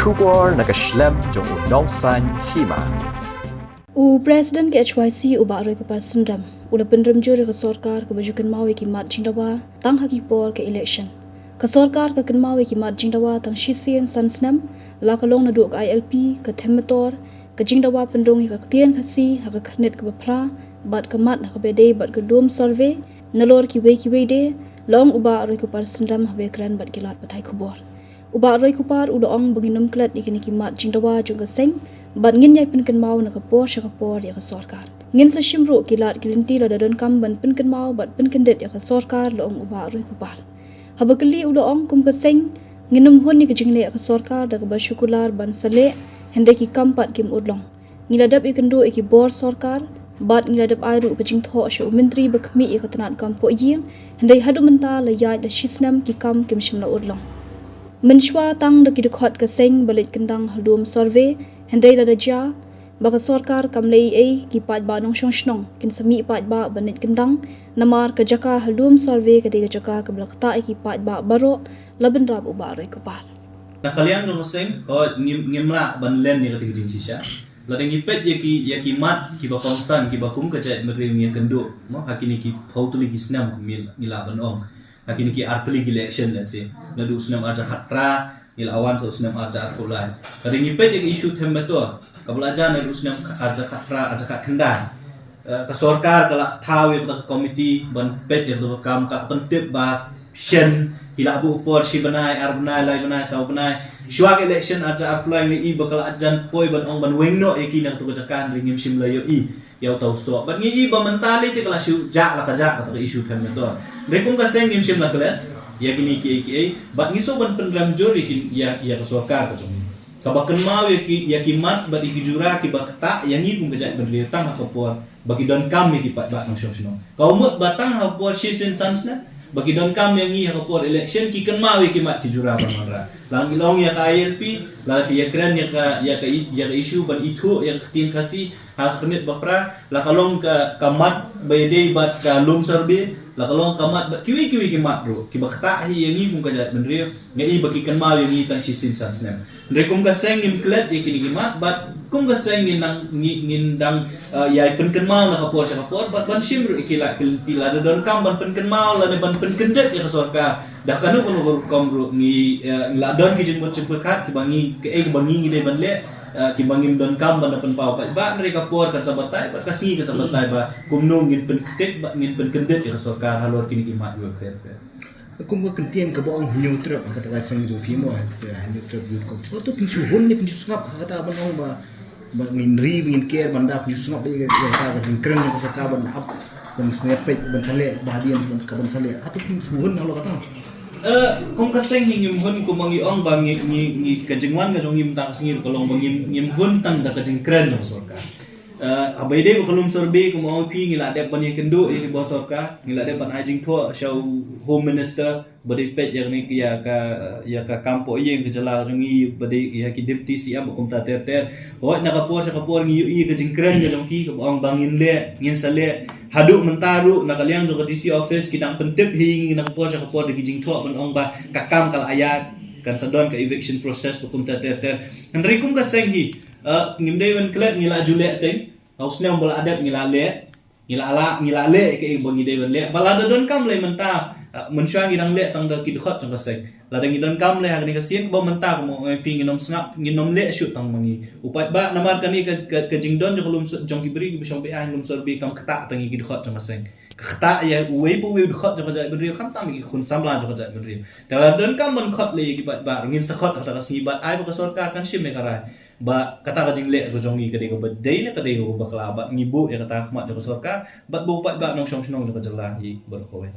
Shubor nakashlem jong unongsan hima. President ke HYC uba roi ke persendam ula pendram juri ke sorkar ke bajukan mawi ki mat jingdawa tang haki por ke election ke sorkar ke kenmawi ki mat jingdawa tang shisian sansnam la kalong na duk ILP ke themator ke jingdawa pendrong ke tian khasi ha ke khnet ke bapra bat ke mat ke bede bat ke dom survey nalor ki we de long uba roi ke persendam habe kran bat kilat pathai khubor uba roi kupar uda ong banginum klat ikini ki mat jingdawa jung ke seng ban ngin yai pinkan mau na kapor syakapor ya ke sorkar ngin sa shimro kilat kilinti la dadon kam ban pinkan mau bat pinkan det ya ke sorkar la ong uba roi kupar habakali uda ong kum ke seng nginum hon ni ke jingle ya ke sorkar da ke basyukular ban sale hende ki kampat kim udlong ngiladap ikendo iki bor sorkar bat ngiladap airu ke jingtho shu menteri bakmi ya ke tanat kampo yim hende hadu menta la yai la shisnam ki kam kim shimna udlong Menshwa tang da kidukot ke seng balik kendang halum survey hendai da ja baka sorkar kamlei ki pat ba nong shong shnong kin sami pat ba banit kendang namar ke jaka halum survey ke de jaka ke blakta ki pat ba baro laben rab uba roi kupar na kalian dong seng ko ngimla ban len ni ketika jing sisa la deng ipet ya ki mat ki ba kongsan ki ba kum ke jet meri mi kendo mo hakini ki pautuli ki snam ngila ban ong hakini ki artli election let's say na du snam aja hatra il awan so snam aja atulai kadang ipet yang isu them betul kabelajar na du snam aja hatra aja kendang ka sorkar kala thawi ka komiti ban pet yang tu kam ka pentip ba shen ila bu por si banai ar banai lai banai sau banai shwak election aja atulai ni i bakal ajan poi ban ong ban wengno eki nang tu kajakan ringim simlayo i yau tau sto bat ngi ba mentali te kala shu ja la ka ja ka isu them betul rekum ka seng ngim sim la kala ya gini ki bat ngi so ban pendram jori ki ya ka sorkar ka jom ka ba ken mau ya ki mat bat ki jura ki ba ta yang ngi kum ka ja ban tang ka por bagi don kam ki pat ba nang shong shong ka umut batang ha por shisin sansna bagi don kam yang ngi ha por election ki ken mau ki mat ki jura ban mara lang ilong ya ka ILP la ya kren ya ka isu ban itu yang ketin kasih hal khnet bapra la kalong ka mat bede bat ka lum serbe la kalong ka mat kiwi ki mat bro ki bakta hi yang kum ka jat benri ngai baki kan mal yang tang sisin sansnem ndre kum ka seng im klet ki mat bat kum ka seng ngin dang yai pen kan mal na kapor sa kapor bat ban shim ru ikila kiltila don kam ban pen kan mal la ban pen kendet ya sorka dah kanu pun kom ru ngi la don ki jin mot kat ki bangi ke bangi ngi de ban le ki bangim don kam ban pen pau ba mereka por kan sabatai ba kasih kan sabatai ba kumno ngin pen ketek ba ngin pen kendet ya sorka halor kini ki mat yo kret kum ko kentien ka bong neutral kata ka sang jo pimo neutral good ko to pinchu hon ni pinchu ngap kata ban ong ba ngin ri ngin care banda pinchu ngap ba ka jin kren ko sa ka ban ap ban snapet ban sale bahadian ban ka ban sale atau pinchu hon halo kata kung kaseng ngim hun ko mangi ong ba ngi kajingwan ka jong ngim tang singir ko long ngim hun tang da kajing kren no sorka abai de ko lum sorbe ko mo pi ngila de ban kendo ni bo sorka ngila de ban ajing tho show home minister bade pet yang ni ya ka kampo yeng ke jala jong i bade ya ki deputy CM ko ta ter ho na ka por sa ka por ngi i kajing kren ga jong ki ko ong bangin le ngin sale hadu mentaru nakaliang jo DC office kidang pentip hing nak por sa kapor de gijing tho ban ong ba kakam kal ayat kan sadon ka eviction process ko kumta ter henry kum ka senghi ngimdei wen klet ngila jule teng hausne bola adab ngila le ke bangi de wen le balada don kam le menta mensyang ngidang le tang da kidkhot tang ka seng ladang ngidon kam le agni ka sien bo menta ko mo pi nginom snap nginom le shoot tang mangi upat ba namar kani ka jingdon jo lum jong kibri bi shong be an lum sorbi kam khata tang ki khot tang seng khata ya we pu we khot jo ja bri kam tam ki khun samla jo ja bri ta don kam mon khot le ki ba ngin sa khot ta ka si bat ai ba ka sorkar kan shim me karai ba kata ka jingle ko jong ki ka bedai na ka de ko bakla ba ngibu ya kata khmat jo sorkar bat bo pat ba nong shong shong jo ka jala hi ber khowe